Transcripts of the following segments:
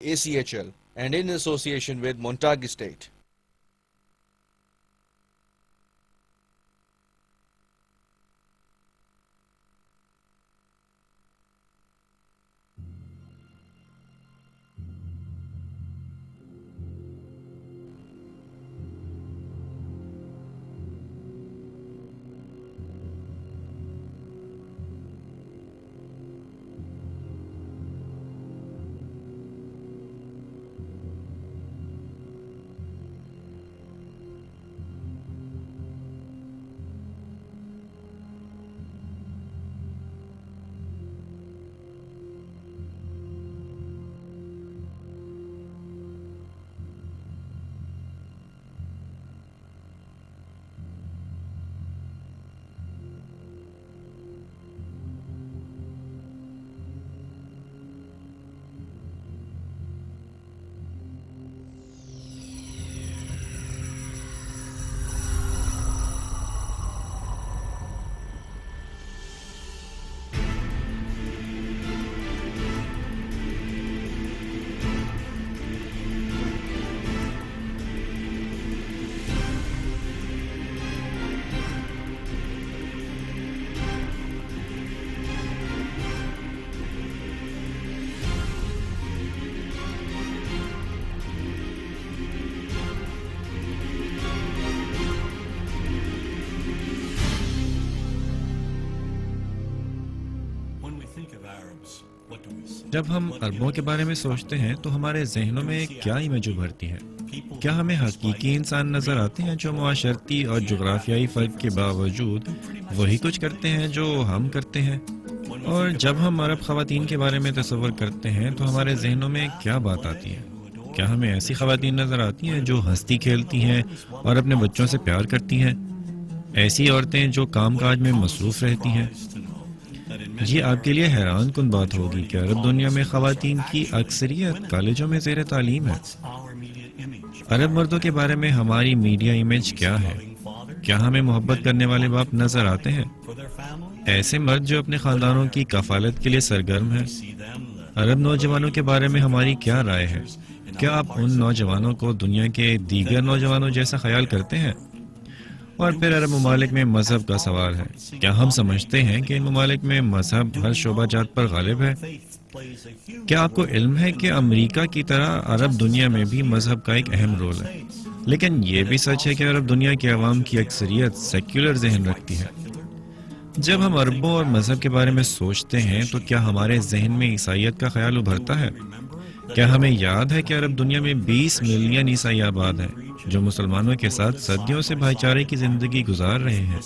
ACHL, and in association with Montague Estate. जब हम अरबों के बारे में सोचते हैं तो हमारे जहनों में क्या इमेज उभरती है? क्या हमें हकीकी इंसान नजर आते हैं जो मुआशरती और जुग्राफियाई फ़र्क के बावजूद वही कुछ करते हैं जो हम करते हैं? और जब हम अरब ख़वातीन के बारे में तसव्वुर करते हैं तो हमारे जहनों में क्या बात आती है? क्या हमें ऐसी ख़वातीन नजर आती हैं जो हंसती खेलती हैं और अपने बच्चों से प्यार करती हैं? ऐसी औरतें जो कामकाज में मसरूफ़ रहती हैं? ये आपके लिए हैरान कुन बात होगी कि अरब दुनिया में ख़वातीन की अक्सरियत कॉलेजों में ज़ेर तालीम है। अरब मर्दों के बारे में हमारी मीडिया इमेज क्या है? क्या हमें मोहब्बत करने वाले बाप नजर आते हैं? ऐसे मर्द जो अपने खानदानों की कफालत के लिए सरगर्म हैं? अरब नौजवानों के बारे में हमारी क्या राय है? क्या आप उन नौजवानों को दुनिया के दीगर नौजवानों जैसा ख्याल करते हैं? और फिर अरब ममालिक में मजहब का सवाल है। क्या हम समझते हैं कि इन ममालिक में मजहब हर शोबा जात पर गालिब है? क्या आपको इल्म है कि अमेरिका की तरह अरब दुनिया में भी मजहब का एक अहम रोल है? लेकिन ये भी सच है कि अरब दुनिया की आवाम की अक्सरियत सेक्युलर जहन रखती है। जब हम अरबों और मजहब के बारे में सोचते हैं तो क्या हमारे जहन में ईसाइयत का ख्याल उभरता है? क्या हमें याद है कि अरब दुनिया में 20 मिलियन ईसाई आबाद हैं जो मुसलमानों के साथ सदियों से भाईचारे की जिंदगी गुजार रहे हैं?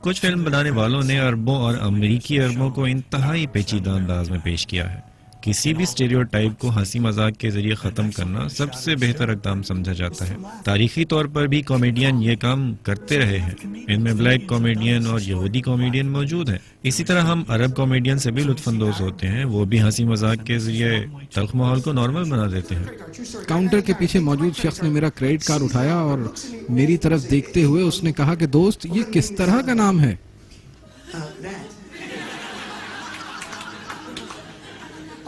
कुछ फिल्म बनाने वालों ने अरबों और अमेरिकी अरबों को इंतहाई पेचीदा अंदाज में पेश किया है। किसी भी स्टेरियोटाइप को हंसी मजाक के जरिए ख़त्म करना सबसे बेहतर इक़दाम समझा जाता है। तारीखी तौर पर भी कॉमेडियन ये काम करते रहे हैं। इनमें ब्लैक कॉमेडियन और यहूदी कॉमेडियन मौजूद हैं। इसी तरह हम अरब कॉमेडियन से भी लुत्फानंदोज होते हैं। वो भी हंसी मजाक के जरिए तल्ख माहौल को नॉर्मल बना देते हैं। काउंटर के पीछे मौजूद शख्स ने मेरा क्रेडिट कार्ड उठाया और मेरी तरफ देखते हुए उसने कहा कि दोस्त, ये किस तरह का नाम है?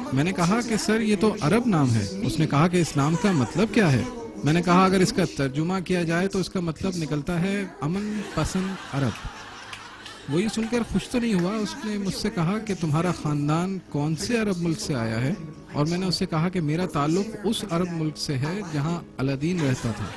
मैंने कहा कि सर, ये तो अरब नाम है। उसने कहा कि इस नाम का मतलब क्या है? मैंने कहा अगर इसका तर्जुमा किया जाए तो इसका मतलब निकलता है अमन पसंद अरब। वो ये सुनकर खुश तो नहीं हुआ। उसने मुझसे कहा कि तुम्हारा खानदान कौन से अरब मुल्क से आया है? और मैंने उससे कहा कि मेरा ताल्लुक उस अरब मुल्क से है जहां अलादीन रहता था।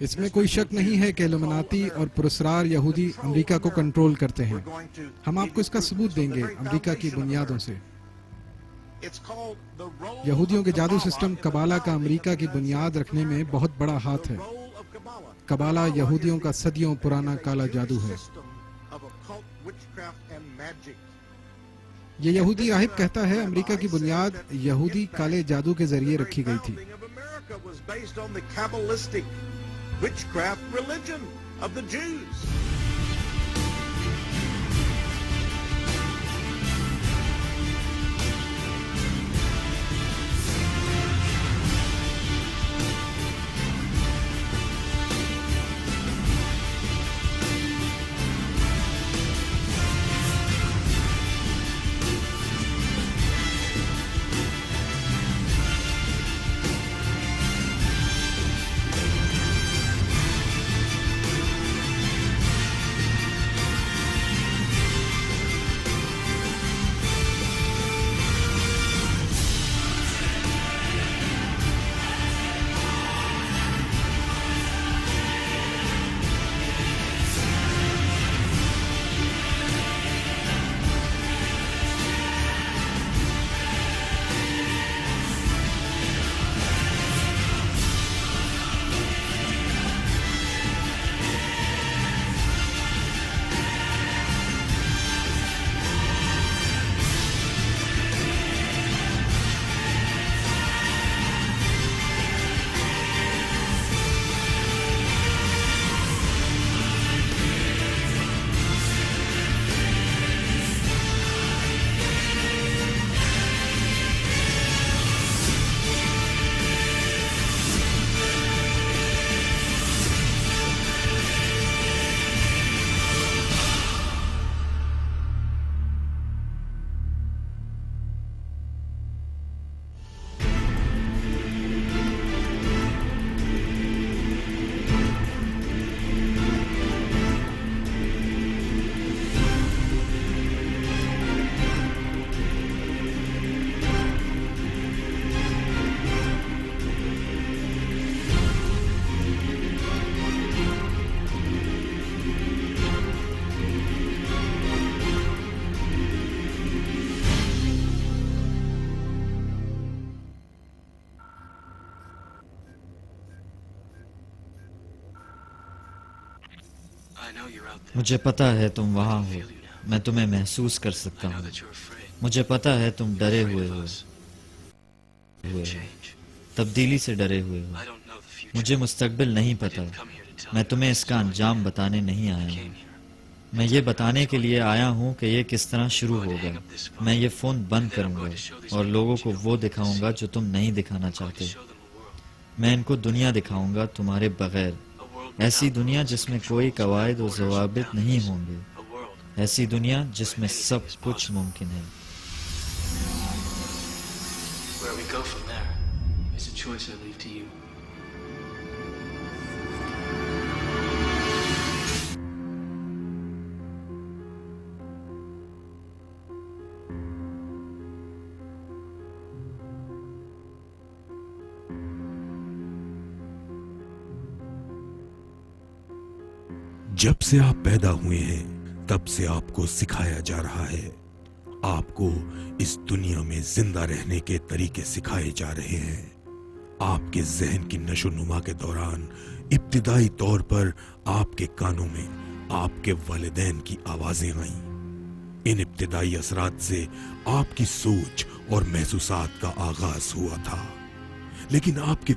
इसमें कोई शक नहीं है कि इल्यूमिनाती और पुरस्कार यहूदी अमेरिका को कंट्रोल करते हैं। हम आपको इसका सबूत देंगे अमेरिका की बुनियादों से। यहूदियों के जादू सिस्टम कबाला का अमेरिका की बुनियाद रखने में बहुत बड़ा हाथ है। कबाला यहूदियों का सदियों पुराना काला जादू है। ये यहूदी राहिब कहता है अमेरिका की बुनियाद यहूदी काले जादू के जरिए रखी गई थी। witchcraft religion of the Jews. मुझे पता है तुम वहाँ हो। मैं तुम्हें महसूस कर सकता हूँ। मुझे पता है तुम डरे हुए हो, तब्दीली से डरे हुए हो। मुझे मुस्तकबिल नहीं पता। मैं तुम्हें इसका अंजाम बताने नहीं आया हूँ। मैं ये बताने के लिए आया हूँ कि ये किस तरह शुरू होगा। मैं ये फ़ोन बंद करूँगा और लोगों को वो दिखाऊँगा जो तुम नहीं दिखाना चाहते। मैं इनको दुनिया दिखाऊँगा तुम्हारे बगैर। ऐसी दुनिया जिसमें कोई कवायद और ज़वाबित नहीं होंगे। ऐसी दुनिया जिसमें सब कुछ मुमकिन है। Where we go from there is a choice I leave to you. जब से आप पैदा हुए हैं तब से आपको सिखाया जा रहा है। आपको इस दुनिया में जिंदा रहने के तरीके सिखाए जा रहे हैं। आपके जहन की नशोनुमा के दौरान इब्तिदाई तौर पर आपके कानों में आपके वालिदैन की आवाजें आईं। इन इब्तिदाई असरात से आपकी सोच और महसूसात का आगाज हुआ था, लेकिन आपके